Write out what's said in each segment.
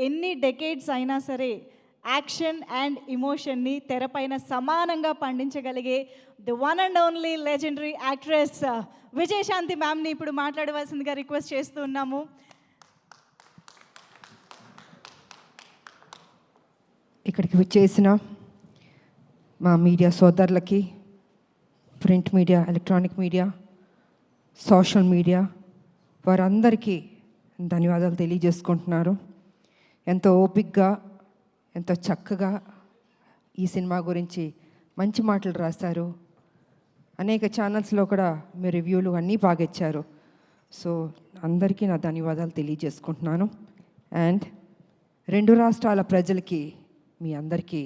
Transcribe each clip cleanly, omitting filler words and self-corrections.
ఎన్ని డెకేడ్స్ అయినా సరే యాక్షన్ అండ్ ఇమోషన్ని తెరపైన సమానంగా పండించగలిగే the one and only legendary actress Vijayashanti మ్యామ్ని ఇప్పుడు మాట్లాడవలసిందిగా రిక్వెస్ట్ చేస్తూ ఉన్నాము. ఇక్కడికి వచ్చేసిన మా మీడియా సోదరులకి, print media, electronic media, social media వారందరికీ ధన్యవాదాలు తెలియజేసుకుంటున్నారు. ఎంతో ఓపికగా, ఎంతో చక్కగా ఈ సినిమా గురించి మంచి మాటలు రాశారు. అనేక ఛానల్స్లో కూడా మీ రివ్యూలు అన్నీ బాగా ఇచ్చారు. సో అందరికీ నా ధన్యవాదాలు తెలియజేసుకుంటున్నాను. అండ్ 2 రాష్ట్రాల ప్రజలకి మీ అందరికీ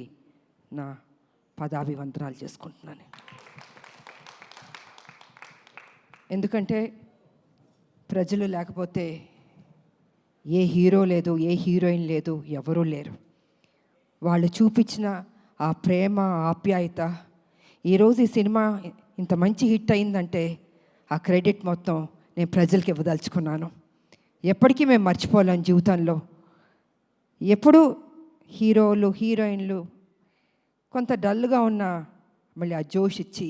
నా పదాభివందనాలు చేసుకుంటున్నాను. ఎందుకంటే ప్రజలు లేకపోతే ఏ హీరో లేదు, ఏ హీరోయిన్ లేదు, ఎవరూ లేరు. వాళ్ళు చూపించిన ఆ ప్రేమ, ఆప్యాయత, ఈరోజు ఈ సినిమా ఇంత మంచి హిట్ అయిందంటే ఆ క్రెడిట్ మొత్తం నేను ప్రజలకి ఇవ్వదలుచుకున్నాను. ఎప్పటికీ మేము మర్చిపోలేం జీవితంలో. ఎప్పుడు హీరోలు, హీరోయిన్లు కొంత డల్గా ఉన్న మళ్ళీ ఆ జోష్ ఇచ్చి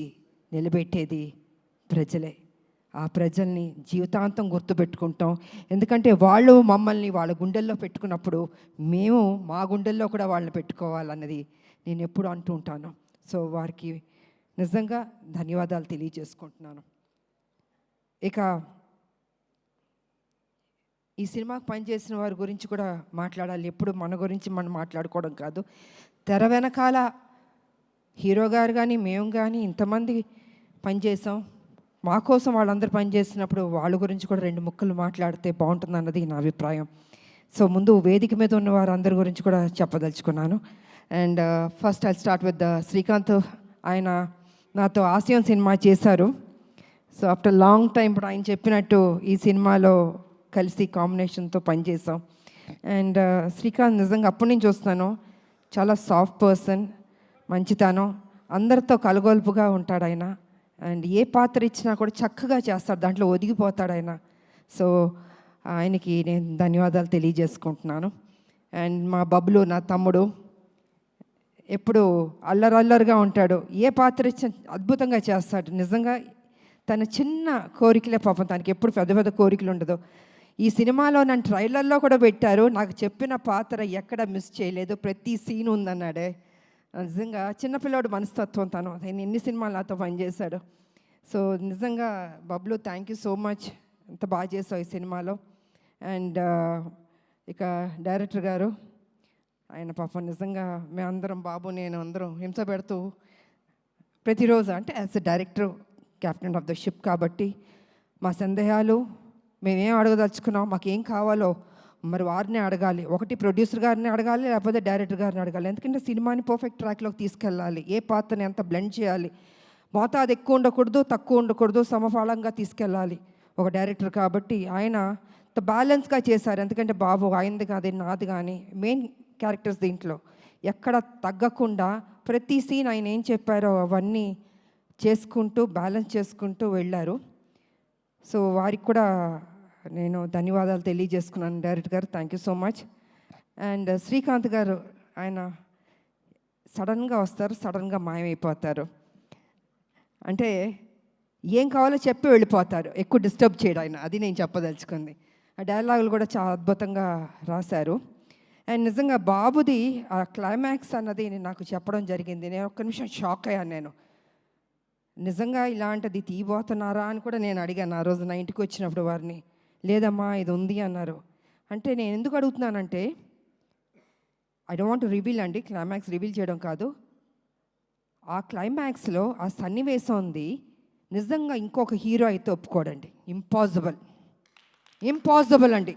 నిలబెట్టేది ప్రజలే. ఆ ప్రజల్ని జీవితాంతం గుర్తుపెట్టుకుంటాం. ఎందుకంటే వాళ్ళు మమ్మల్ని వాళ్ళ గుండెల్లో పెట్టుకున్నప్పుడు మేము మా గుండెల్లో కూడా వాళ్ళని పెట్టుకోవాలన్నది నేను ఎప్పుడు అంటూ ఉంటాను. సో వారికి నిజంగా ధన్యవాదాలు తెలియజేసుకుంటున్నాను. ఇక ఈ సినిమాకు పనిచేసిన వారి గురించి కూడా మాట్లాడాలి. ఎప్పుడు మన గురించి మనం మాట్లాడుకోవడం కాదు. తెర వెనకాల హీరో గారు కానీ మేము కానీ ఇంతమంది పనిచేసాం. మా కోసం వాళ్ళందరూ పనిచేసినప్పుడు వాళ్ళ గురించి కూడా 2 ముక్కలు మాట్లాడితే బాగుంటుంది అన్నది నా అభిప్రాయం. సో ముందు వేదిక మీద ఉన్న వారందరి గురించి కూడా చెప్పదలుచుకున్నాను. And first I start with Srikanth. ఆయన నాతో ఆసియన్ సినిమా చేశారు. సో ఆఫ్టర్ లాంగ్ టైం ఇప్పుడు ఆయన చెప్పినట్టు ఈ సినిమాలో కలిసి కాంబినేషన్తో పనిచేసాం. అండ్ శ్రీకాంత్ నిజంగా అప్పటి నుంచి చూస్తాను, చాలా సాఫ్ట్ పర్సన్, మంచితనం, అందరితో కలగొలుపుగా ఉంటాడు ఆయన. అండ్ ఏ పాత్ర ఇచ్చినా కూడా చక్కగా చేస్తాడు, దాంట్లో ఒదిగిపోతాడు ఆయన. సో ఆయనకి నేను ధన్యవాదాలు తెలియజేసుకుంటున్నాను. అండ్ మా బబ్లు నా తమ్ముడు ఎప్పుడు అల్లరల్లరుగా ఉంటాడు, ఏ పాత్ర ఇచ్చిన అద్భుతంగా చేస్తాడు. నిజంగా తన చిన్న కోరికలే పాపం, తనకి ఎప్పుడు పెద్ద పెద్ద కోరికలు ఉండదు. ఈ సినిమాలో నన్ను ట్రైలర్లో కూడా పెట్టారు, నాకు చెప్పిన పాత్ర ఎక్కడ మిస్ చేయలేదు, ప్రతి సీన్ ఉందన్నాడే. నిజంగా చిన్నపిల్లాడు మనస్తత్వం తను. ఆయన ఎన్ని సినిమాలు నాతో పనిచేశాడు. సో నిజంగా Bablu thank you so much, ఎంత బాగా చేసావు ఈ సినిమాలో. అండ్ ఇక డైరెక్టర్ గారు, ఆయన పాపం నిజంగా మేమందరం, బాబు నేను అందరం హింస పెడుతూ ప్రతిరోజు, అంటే as a director, captain of the ship కాబట్టి మా సందేహాలు మేమేం అడగదలుచుకున్నాం, మాకేం కావాలో మరి వారిని అడగాలి. ఒకటి ప్రొడ్యూసర్ గారిని అడగాలి, లేకపోతే డైరెక్టర్ గారిని అడగాలి. ఎందుకంటే సినిమాని పర్ఫెక్ట్ ట్రాక్లోకి తీసుకెళ్ళాలి. ఏ పాత్రని ఎంత బ్లెండ్ చేయాలి, మోతాదు ఎక్కువ ఉండకూడదు, తక్కువ ఉండకూడదు, సమఫలంగా తీసుకెళ్ళాలి ఒక డైరెక్టర్. కాబట్టి ఆయన బ్యాలెన్స్గా చేశారు. ఎందుకంటే బాబు ఆయనది కాదు, నాది కానీ మెయిన్ క్యారెక్టర్స్ దీంట్లో ఎక్కడ తగ్గకుండా ప్రతి సీన్ ఆయన ఏం చెప్పారో అవన్నీ చేసుకుంటూ బ్యాలెన్స్ చేసుకుంటూ వెళ్ళారు. సో వారికి కూడా నేను ధన్యవాదాలు తెలియజేసుకున్నాను. డైరెక్టర్ గారు thank you so much. And Srikanth గారు, ఆయన సడన్గా వస్తారు, సడన్గా మాయమైపోతారు. అంటే ఏం కావాలో చెప్పి వెళ్ళిపోతారు, ఎక్కువ డిస్టర్బ్ చేయడం ఆయన, అది నేను చెప్పదలుచుకుంది. ఆ డైలాగులు కూడా చాలా అద్భుతంగా రాశారు. అండ్ నిజంగా బాబుది ఆ క్లైమాక్స్ అన్నది నాకు చెప్పడం జరిగింది. నేను ఒక్క నిమిషం షాక్ అయ్యాను. నేను నిజంగా ఇలాంటిది తీయబోతున్నారా అని కూడా నేను అడిగాను ఆ రోజు నా ఇంటికి వచ్చినప్పుడు వారిని. లేదమ్మా ఇది ఉంది అన్నారు. అంటే నేను ఎందుకు అడుగుతున్నానంటే, I don't want to reveal అండి, క్లైమాక్స్ రివీల్ చేయడం కాదు. ఆ క్లైమాక్స్లో ఆ సన్నివేశం ఉంది, నిజంగా ఇంకొక హీరో అయితే ఒప్పుకోడండి. ఇంపాసిబుల్ అండి.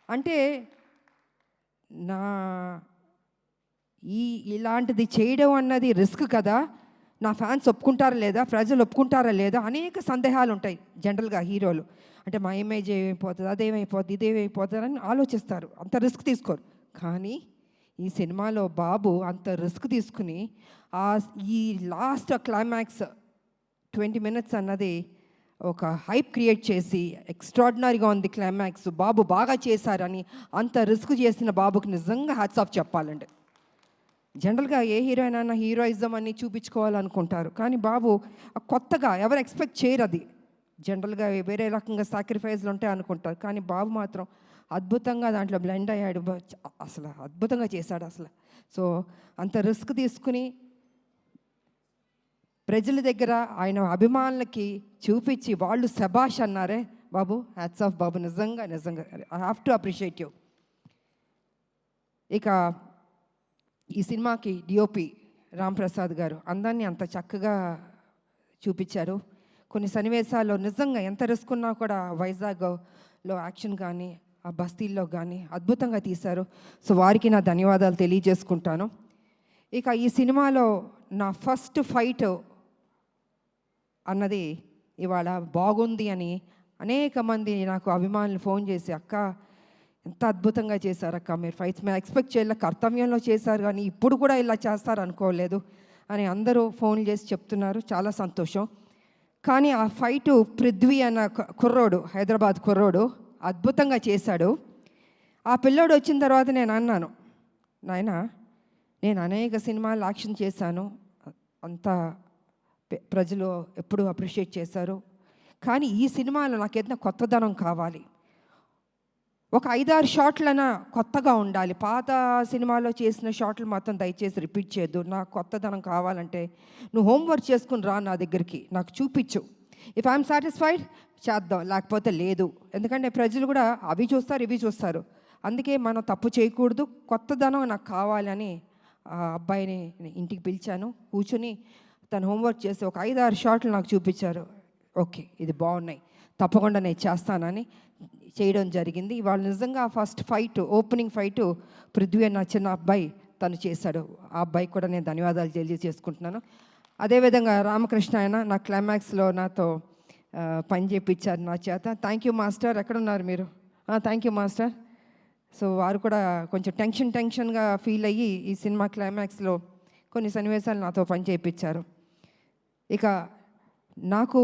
అంటే ఇలాంటిది చేయడం అన్నది రిస్క్ కదా, నా ఫ్యాన్స్ ఒప్పుకుంటారా లేదా, ప్రజలు ఒప్పుకుంటారా లేదా, అనేక సందేహాలు ఉంటాయి జనరల్గా హీరోలు. అంటే మా ఇమేజ్ ఏమైపోతుంది, అదేమైపోతుంది, ఇదేమైపోతుంది అని ఆలోచిస్తారు, అంత రిస్క్ తీసుకోరు. కానీ ఈ సినిమాలో బాబు అంత రిస్క్ తీసుకుని ఈ లాస్ట్ క్లైమాక్స్ 20 minutes అన్నది ఒక హైప్ క్రియేట్ చేసి ఎక్స్ట్రాడినరీగా ఉంది క్లైమాక్స్, బాబు బాగా చేశారని అంత రిస్క్ చేసిన బాబుకి నిజంగా హ్యాట్స్ ఆఫ్ చెప్పాలండి. జనరల్గా ఏ హీరోయిన్ అయినా హీరోయిజం అని చూపించుకోవాలనుకుంటారు, కానీ బాబు కొత్తగా ఎవరు ఎక్స్పెక్ట్ చేయరు. అది జనరల్గా వేరే రకంగా సాక్రిఫైస్లు ఉంటాయి అనుకుంటారు, కానీ బాబు మాత్రం అద్భుతంగా దాంట్లో బ్లెండ్ అయ్యాడు. అసలు అద్భుతంగా చేశాడు అసలు. సో అంత రిస్క్ తీసుకుని ప్రజల దగ్గర ఆయన అభిమానులకి చూపించి వాళ్ళు శబాష్ అన్నారే బాబు, హ్యాట్స్ ఆఫ్ బాబు, నిజంగా నిజంగా I have to appreciate you. ఇక ఈ సినిమాకి డిఓపి రాంప్రసాద్ గారు అందాన్ని అంత చక్కగా చూపించారు. కొన్ని సన్నివేశాల్లో నిజంగా ఎంత రిస్క్ ఉన్నా కూడా వైజాగ్లో యాక్షన్ కానీ ఆ బస్తీల్లో కానీ అద్భుతంగా తీశారు. సో వారికి నా ధన్యవాదాలు తెలియజేసుకుంటాను. ఇక ఈ సినిమాలో నా ఫస్ట్ ఫైట్ అన్నది ఇవాళ బాగుంది అని అనేక మంది నాకు అభిమానులు ఫోన్ చేసి, అక్క ఎంత అద్భుతంగా చేశారు అక్క మీరు ఫైట్స్, మేము ఎక్స్పెక్ట్ చేయలే, కర్తవ్యంలో చేశారు కానీ ఇప్పుడు కూడా ఇలా చేస్తారు అనుకోలేదు అని అందరూ ఫోన్లు చేసి చెప్తున్నారు. చాలా సంతోషం. కానీ ఆ ఫైటు పృథ్వీ అన్న కుర్రోడు, హైదరాబాద్ కుర్రోడు అద్భుతంగా చేశాడు. ఆ పిల్లోడు వచ్చిన తర్వాత నేను అన్నాను, నాయనా నేను అనేక సినిమాలు యాక్షన్ చేశాను, అంతా ప్రజలు ఎప్పుడూ అప్రిషియేట్ చేశారు, కానీ ఈ సినిమాలో నాకు ఏదైనా కొత్తదనం కావాలి, ఒక 5-6 షాట్లైనా కొత్తగా ఉండాలి, పాత సినిమాలో చేసిన షాట్లు మాత్రం దయచేసి రిపీట్ చేయొద్దు, నాకు కొత్తదనం కావాలంటే నువ్వు హోంవర్క్ చేసుకుని రా నా దగ్గరికి, నాకు చూపించు, ఇఫ్ ఐఎమ్ సాటిస్ఫైడ్ చేద్దాం, లేకపోతే లేదు. ఎందుకంటే ప్రజలు కూడా అవి చూస్తారు ఇవి చూస్తారు, అందుకే మనం తప్పు చేయకూడదు, కొత్తదనం నాకు కావాలని ఆ అబ్బాయిని ఇంటికి పిలిచాను. కూర్చుని తను హోంవర్క్ చేసి ఒక 5-6 షాట్లు నాకు చూపించారు. ఓకే ఇది బాగున్నాయి, తప్పకుండా నేను చేస్తానని చేయడం జరిగింది. ఇవాళ నిజంగా first fight, opening fight Prithvi అన్న చిన్న అబ్బాయి తను చేశాడు. ఆ అబ్బాయికి కూడా నేను ధన్యవాదాలు తెలియజేసుకుంటున్నాను. అదేవిధంగా రామకృష్ణ ఆయన నా క్లైమాక్స్లో నాతో పని చేయించారు నా చేత. థ్యాంక్ యూ మాస్టర్, ఎక్కడున్నారు మీరు? Thank you master. సో వారు కూడా కొంచెం టెన్షన్గా ఫీల్ అయ్యి ఈ సినిమా క్లైమాక్స్లో కొన్ని సన్నివేశాలు నాతో పని చేయించారు. ఇక నాకు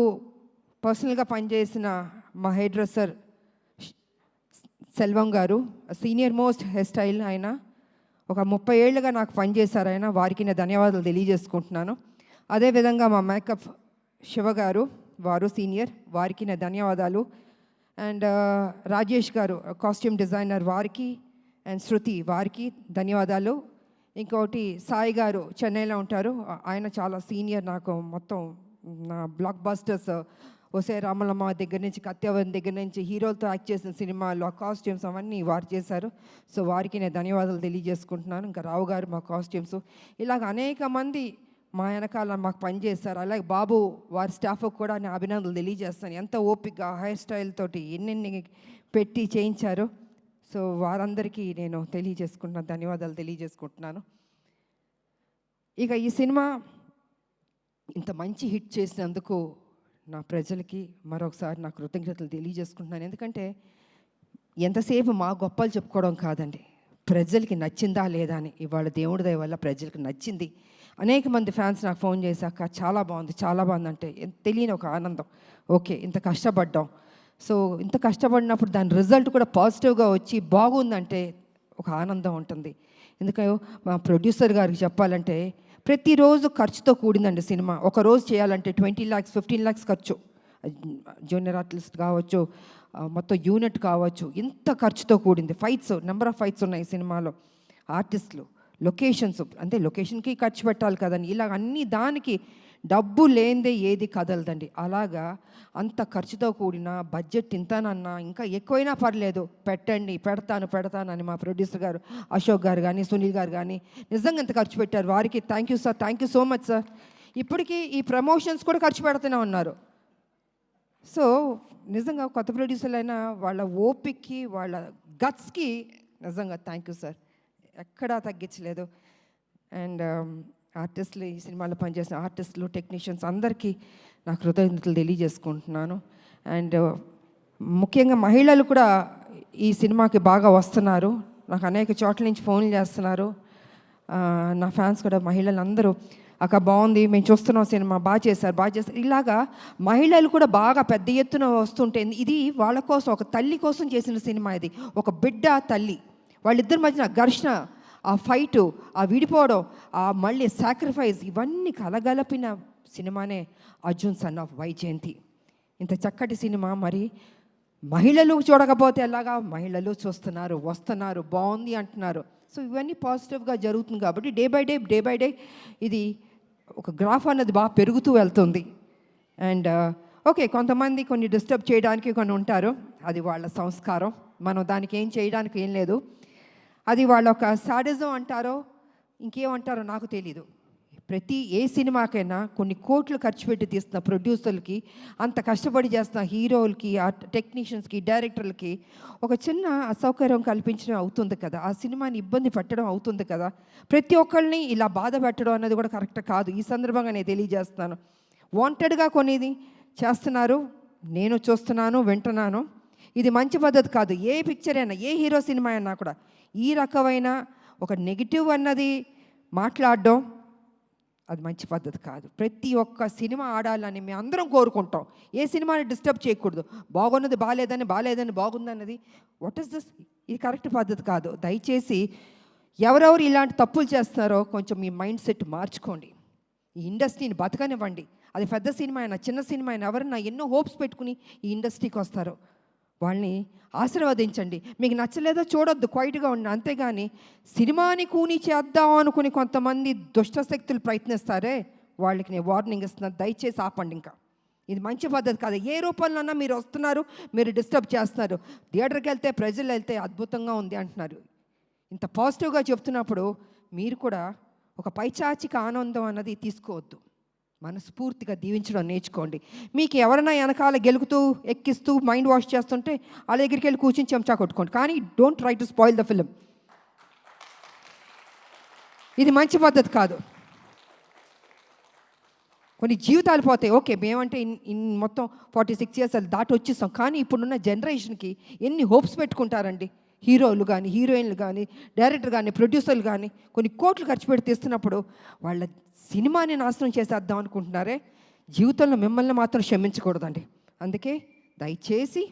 పర్సనల్గా పనిచేసిన మా హెయిర్ డ్రెస్సర్ సెల్వం గారు, సీనియర్ మోస్ట్ హెయిర్ స్టైల్ ఆయన, ఒక 30 ఏళ్ళుగా నాకు పనిచేశారు ఆయన, వారికి నేను ధన్యవాదాలు తెలియజేసుకుంటున్నాను. అదేవిధంగా మా మేకప్ శివ గారు, వారు సీనియర్, వారికి నా ధన్యవాదాలు. అండ్ రాజేష్ గారు కాస్ట్యూమ్ డిజైనర్, వారికి, అండ్ శృతి వారికి ధన్యవాదాలు. ఇంకోటి సాయి గారు చెన్నైలో ఉంటారు, ఆయన చాలా సీనియర్, నాకు మొత్తం నా బ్లాక్ బస్టర్స్ ఒసే రామలమ్మ దగ్గర నుంచి కత్యవన్ దగ్గర నుంచి హీరోలతో యాక్ట్ చేసిన సినిమాలు ఆ కాస్ట్యూమ్స్ అవన్నీ వారు చేశారు. సో వారికి నేను ధన్యవాదాలు తెలియజేసుకుంటున్నాను. ఇంకా రావు గారు మా కాస్ట్యూమ్స్, ఇలాగ అనేక మంది మా వెనకాల మాకు పనిచేస్తారు. అలాగే బాబు వారి స్టాఫ్కి కూడా నేను అభినందనలు తెలియజేస్తాను. ఎంత ఓపిక హెయిర్ స్టైల్ తోటి ఎన్నెన్ని పెట్టి చేయించారు. సో వారందరికీ నేను తెలియజేసుకుంటున్నాను, ధన్యవాదాలు తెలియజేసుకుంటున్నాను. ఇక ఈ సినిమా ఇంత మంచి హిట్ చేసినందుకు నా ప్రజలకి మరొకసారి నా కృతజ్ఞతలు తెలియజేసుకుంటున్నాను. ఎందుకంటే ఎంతసేపు మా గొప్పలు చెప్పుకోవడం కాదండి, ప్రజలకి నచ్చిందా లేదా అని. ఇవాళ దేవుడి దయ వల్ల ప్రజలకు నచ్చింది. అనేక మంది ఫ్యాన్స్ నాకు ఫోన్ చేశాక చాలా బాగుంది చాలా బాగుంది అంటే తెలియని ఒక ఆనందం. ఓకే ఇంత కష్టపడ్డాం, సో ఇంత కష్టపడినప్పుడు దాని రిజల్ట్ కూడా పాజిటివ్గా వచ్చి బాగుందంటే ఒక ఆనందం ఉంటుంది. ఎందుకంటే మా ప్రొడ్యూసర్ గారికి చెప్పాలంటే ప్రతిరోజు ఖర్చుతో కూడిందండి సినిమా. ఒక రోజు చేయాలంటే 20 lakhs 15 lakhs ఖర్చు, జూనియర్ ఆర్టిస్ట్ కావచ్చు, మొత్తం యూనిట్ కావచ్చు, ఇంత ఖర్చుతో కూడింది. ఫైట్స్, నెంబర్ ఆఫ్ ఫైట్స్ ఉన్నాయి సినిమాలో, ఆర్టిస్టులు, లొకేషన్స్, అంటే లొకేషన్కి ఖర్చు పెట్టాలి కదండి. ఇలా అన్ని దానికి డబ్బు లేనిదే ఏది కదలదండి. అలాగా అంత ఖర్చుతో కూడిన బడ్జెట్ ఇంతనన్నా ఇంకా ఎక్కువైనా పర్లేదు పెట్టండి, పెడతాను అని మా ప్రొడ్యూసర్ గారు అశోక్ గారు కానీ సునీల్ గారు కానీ నిజంగా ఎంత ఖర్చు పెట్టారు. వారికి thank you sir, thank you so much sir. ఇప్పటికీ ఈ ప్రమోషన్స్ కూడా ఖర్చు పెడుతూనే ఉన్నారు. సో నిజంగా కొత్త ప్రొడ్యూసర్లు అయినా వాళ్ళ ఓపిక్కి వాళ్ళ గట్స్కి నిజంగా థ్యాంక్ యూ సార్, ఎక్కడా తగ్గించలేదు. అండ్ ఆర్టిస్టులు, ఈ సినిమాలో పనిచేసిన ఆర్టిస్టులు, టెక్నీషియన్స్ అందరికీ నా కృతజ్ఞతలు తెలియజేసుకుంటున్నాను. అండ్ ముఖ్యంగా మహిళలు కూడా ఈ సినిమాకి బాగా వస్తున్నారు. నాకు అనేక చోట్ల నుంచి ఫోన్లు చేస్తున్నారు. నా ఫ్యాన్స్ కూడా మహిళలు అందరూ అక్క బాగుంది, మేము చూస్తున్నాం సినిమా, బాగా చేశారు. ఇలాగా మహిళలు కూడా బాగా పెద్ద ఎత్తున వస్తుంటే ఇది వాళ్ళ కోసం, ఒక తల్లి కోసం చేసిన సినిమా ఇది. ఒక బిడ్డ తల్లి వాళ్ళిద్దరి మధ్యన ఘర్షణ, ఆ ఫైటు, ఆ విడిపోవడం, ఆ మళ్ళీ సాక్రిఫైస్, ఇవన్నీ కలగలిపిన సినిమానే అర్జున్ సన్ ఆఫ్ వైజయంతి. ఇంత చక్కటి సినిమా మరి మహిళలు చూడకపోతే ఎలాగా? మహిళలు చూస్తున్నారు, వస్తున్నారు, బాగుంది అంటున్నారు. సో ఇవన్నీ పాజిటివ్గా జరుగుతుంది కాబట్టి డే బై డే ఇది ఒక గ్రాఫ్ అన్నది బాగా పెరుగుతూ వెళ్తుంది. అండ్ ఓకే, కొంతమంది కొన్ని డిస్టర్బ్ చేయడానికి కొన్ని ఉంటారు, అది వాళ్ళ సంస్కారం, మనం దానికి ఏం చేయడానికి ఏం లేదు. అది వాళ్ళ ఒక సాడిజం అంటారో ఇంకేమంటారో నాకు తెలీదు. ఏ సినిమాకైనా కొన్ని కోట్లు ఖర్చు పెట్టి తీస్తున్న ప్రొడ్యూసర్లకి, అంత కష్టపడి చేస్తున్న హీరోలకి, ఆ టెక్నీషియన్స్కి, డైరెక్టర్లకి ఒక చిన్న అసౌకర్యం కల్పించడం అవుతుంది కదా, ఆ సినిమాని ఇబ్బంది పెట్టడం అవుతుంది కదా. ప్రతి ఒక్కరిని ఇలా బాధ పెట్టడం అన్నది కూడా కరెక్ట్ కాదు. ఈ సందర్భంగా నేను తెలియజేస్తాను, వాంటెడ్గా కొనేది చేస్తున్నారు, నేను చూస్తున్నాను, వింటున్నాను. ఇది మంచి పద్ధతి కాదు. ఏ పిక్చర్ అయినా, ఏ హీరో సినిమా అయినా కూడా ఈ రకమైన ఒక నెగిటివ్ అన్నది మాట్లాడడం అది మంచి పద్ధతి కాదు. ప్రతి ఒక్క సినిమా ఆడాలని మేము అందరం కోరుకుంటాం. ఏ సినిమాని డిస్టర్బ్ చేయకూడదు. బాగున్నది బాగాలేదని బాగుందన్నది వాట్ ఈస్ దిస్? ఇది కరెక్ట్ పద్ధతి కాదు. దయచేసి ఎవరెవరు ఇలాంటి తప్పులు చేస్తున్నారో కొంచెం మీ మైండ్ సెట్ మార్చుకోండి. ఈ ఇండస్ట్రీని బతకనివ్వండి. అది పెద్ద సినిమా అయినా చిన్న సినిమా అయినా, ఎవరన్నా ఎన్నో హోప్స్ పెట్టుకుని ఈ ఇండస్ట్రీకి వస్తారో వాళ్ళని ఆశీర్వదించండి. మీకు నచ్చలేదో చూడొద్దు, క్వైట్గా ఉండి. అంతేగాని సినిమాని కూని చేద్దాం అనుకుని కొంతమంది దుష్టశక్తులు ప్రయత్నిస్తారే, వాళ్ళకి నేను వార్నింగ్ ఇస్తున్నాను, దయచేసి ఆపండి. ఇంకా ఇది మంచి పద్ధతి కాదు. ఏ రూపంలోనన్నా మీరు వస్తున్నారు, మీరు డిస్టర్బ్ చేస్తున్నారు. థియేటర్కి వెళ్తే, ప్రజలు వెళ్తే అద్భుతంగా ఉంది అంటున్నారు. ఇంత పాజిటివ్గా చెప్తున్నప్పుడు మీరు కూడా ఒక పైచాచిక ఆనందం అన్నది తీసుకోవద్దు. మనస్ఫూర్తిగా దీవించడం నేర్చుకోండి. మీకు ఎవరైనా వెనకాల గెలుకుతూ ఎక్కిస్తూ మైండ్ వాష్ చేస్తుంటే వాళ్ళ దగ్గరికి వెళ్ళి కూర్చొని చెంచా కొట్టుకోండి. కానీ don't try to spoil the film. ఇది మంచి పద్ధతి కాదు. కొన్ని జీవితాలు పోతాయి. ఓకే, మేమంటే మొత్తం 46 years దాటి వచ్చేస్తాం. కానీ ఇప్పుడున్న జనరేషన్కి ఎన్ని హోప్స్ పెట్టుకుంటారండి. హీరోలు కానీ, హీరోయిన్లు కానీ, డైరెక్టర్ కానీ, ప్రొడ్యూసర్లు కానీ కొన్ని కోట్లు ఖర్చు పెట్టి తీస్తున్నప్పుడు వాళ్ళ సినిమాని నాశనం చేసేద్దాం అనుకుంటున్నారే. జీవితంలో మిమ్మల్ని మాత్రం క్షమించకూడదండి. అందుకే దయచేసి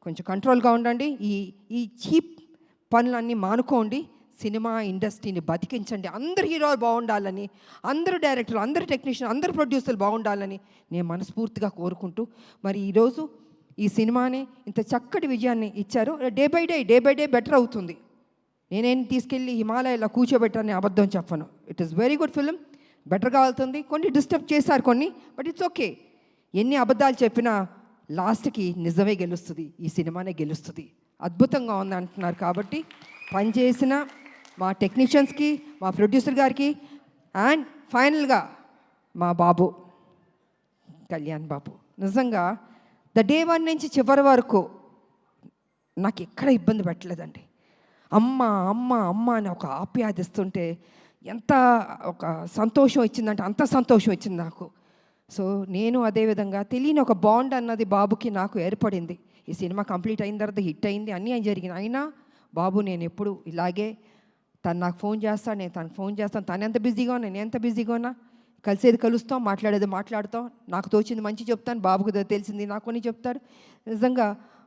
కొంచెం కంట్రోల్గా ఉండండి. ఈ చీప్ పనులన్నీ మానుకోండి. సినిమా ఇండస్ట్రీని బతికించండి. అందరు హీరోలు బాగుండాలని, అందరు డైరెక్టర్లు, అందరు టెక్నీషియన్, అందరు ప్రొడ్యూసర్లు బాగుండాలని నేను మనస్ఫూర్తిగా కోరుకుంటూ, మరి ఈరోజు ఈ సినిమాని ఇంత చక్కటి విజయాన్ని ఇచ్చారు. డే బై డే బెటర్ అవుతుంది. నేనేం తీసుకెళ్ళి హిమాలయాలో కూర్చోబెట్టాలని అబద్ధం చెప్పను. It is very good film, బెటర్గా వెళ్తుంది. కొన్ని డిస్టర్బ్ చేశారు కొన్ని, బట్ ఇట్స్ ఓకే. ఎన్ని అబద్ధాలు చెప్పినా లాస్ట్కి నిజమే గెలుస్తుంది, ఈ సినిమానే గెలుస్తుంది. అద్భుతంగా ఉంది అంటున్నారు. కాబట్టి పనిచేసిన మా టెక్నీషియన్స్కి, మా ప్రొడ్యూసర్ గారికి, అండ్ ఫైనల్గా మా బాబు కళ్యాణ్ బాబు, నిజంగా డే 1 నుంచి చివరి వరకు నాకు ఎక్కడ ఇబ్బంది పెట్టలేదండి. అమ్మ అమ్మ అమ్మ అని ఒక ఆప్యాదిస్తుంటే ఎంత ఒక సంతోషం ఇచ్చిందంటే అంత సంతోషం ఇచ్చింది నాకు. సో నేను అదేవిధంగా తెలియని ఒక బాండ్ అన్నది బాబుకి నాకు ఏర్పడింది. ఈ సినిమా కంప్లీట్ అయిన తర్వాత హిట్ అయింది, అన్నీ జరిగినాయి. అయినా బాబు నేను ఎప్పుడు ఇలాగే, తను నాకు ఫోన్ చేస్తాను, నేను తనకు ఫోన్ చేస్తాను. తను ఎంత బిజీగా ఉన్నా, నేను ఎంత బిజీగా ఉన్నా, కలిసేది కలుస్తాం, మాట్లాడేది మాట్లాడతాం. నాకు తోచింది మంచి చెప్తాను, బాబుకు తెలిసింది నాకు కొన్ని చెప్తాడు. నిజంగా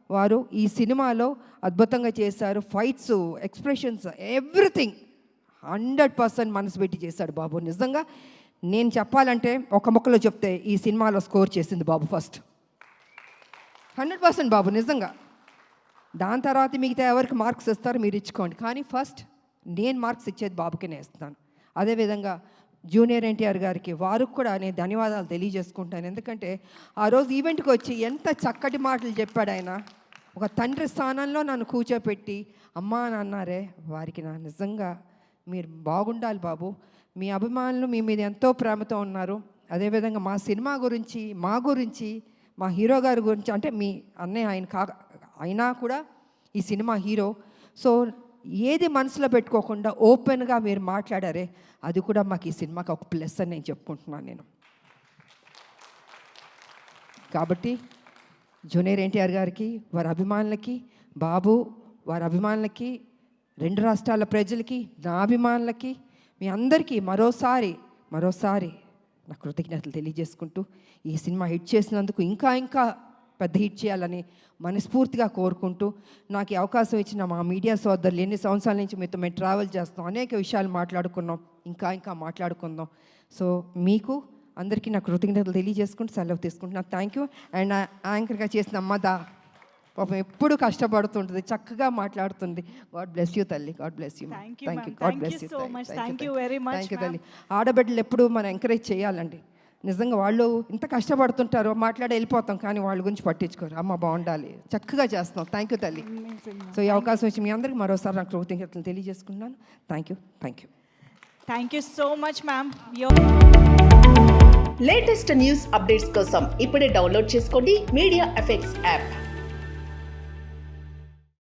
వారు ఈ సినిమాలో అద్భుతంగా చేశారు. ఫైట్స్, ఎక్స్ప్రెషన్స్, ఎవ్రీథింగ్ 100% మనసు పెట్టి చేశాడు బాబు. నిజంగా నేను చెప్పాలంటే ఒక ముక్కలో చెప్తే ఈ సినిమాలో స్కోర్ చేసింది బాబు ఫస్ట్. 100% బాబు నిజంగా. దాని తర్వాత మిగతా ఎవరికి మార్క్స్ ఇస్తారో మీరు ఇచ్చుకోండి, కానీ ఫస్ట్ నేను మార్క్స్ ఇచ్చేది బాబుకి నేను ఇస్తాను. అదేవిధంగా జూనియర్ ఎన్టీఆర్ గారికి, వారికి కూడా నేను ధన్యవాదాలు తెలియజేసుకుంటాను. ఎందుకంటే ఆ రోజు ఈవెంట్కి వచ్చి ఎంత చక్కటి మాటలు చెప్పాడు ఆయన. ఒక తండ్రి స్థానంలో నన్ను కూర్చోపెట్టి అమ్మా అని అన్నారే, వారికి నా నిజంగా మీరు బాగుండాలి బాబు. మీ అభిమానులు మీ మీద ఎంతో ప్రేమతో ఉన్నారు. అదేవిధంగా మా సినిమా గురించి, మా గురించి, మా హీరో గారి గురించి, అంటే మీ అన్నయ్య ఆయన అయినా కూడా ఈ సినిమా హీరో. సో ఏది మనసులో పెట్టుకోకుండా ఓపెన్గా మీరు మాట్లాడారే, అది కూడా మాకు ఈ సినిమాకి ఒక ప్లస్ అని నేను చెప్పుకుంటున్నాను నేను. కాబట్టి జూనియర్ ఎన్టీఆర్ గారికి, వారి అభిమానులకి, బాబు వారి అభిమానులకి, 2 రాష్ట్రాల ప్రజలకి, నా అభిమానులకి, మీ అందరికీ మరోసారి నా కృతజ్ఞతలు తెలియజేసుకుంటూ ఈ సినిమా హిట్ చేసినందుకు ఇంకా పెద్ద హిట్ చేయాలని మనస్ఫూర్తిగా కోరుకుంటూ నాకు ఈ అవకాశం ఇచ్చిన మా మీడియా సోదరులు ఎన్ని సంవత్సరాల నుంచి మీతో మేము ట్రావెల్ చేస్తాం, అనేక విషయాలు మాట్లాడుకున్నాం, ఇంకా మాట్లాడుకుందాం. సో మీకు అందరికీ నా కృతజ్ఞతలు తెలియజేసుకుంటూ సెలవు తీసుకుంటున్నాను. Thank you. అండ్ యాంకర్గా చేసిన అమ్మదా పాపం ఎప్పుడు కష్టపడుతుంటుంది, చక్కగా మాట్లాడుతుంది. గాడ్ బ్లెస్ యూ తల్లి, God bless you. Thank you, thank you, ma'am. God Thank bless you you. so much. Thank you very much, thank you ma'am. తల్లి. ఆడబిడ్డలు ఎప్పుడు మనం ఎంకరేజ్ చేయాలండి. నిజంగా వాళ్ళు ఇంత కష్టపడుతుంటారో మాట్లాడి వెళ్ళిపోతాం, కానీ వాళ్ళ గురించి పట్టించుకోరు. అమ్మ బాగుండాలి, చక్కగా చేస్తున్నాం. థ్యాంక్ యూ తల్లి. Amazing, ma'am. సో ఈ అవకాశం వచ్చి మీ అందరికీ మరోసారి నాకు కృతజ్ఞతలు తెలియజేసుకున్నాను. Thank you. Thank you so much, ma'am. Latest news updates కోసం ఇప్పుడే డౌన్లోడ్ చేసుకోండి మీడియా ఎఫెక్ట్స్ యాప్.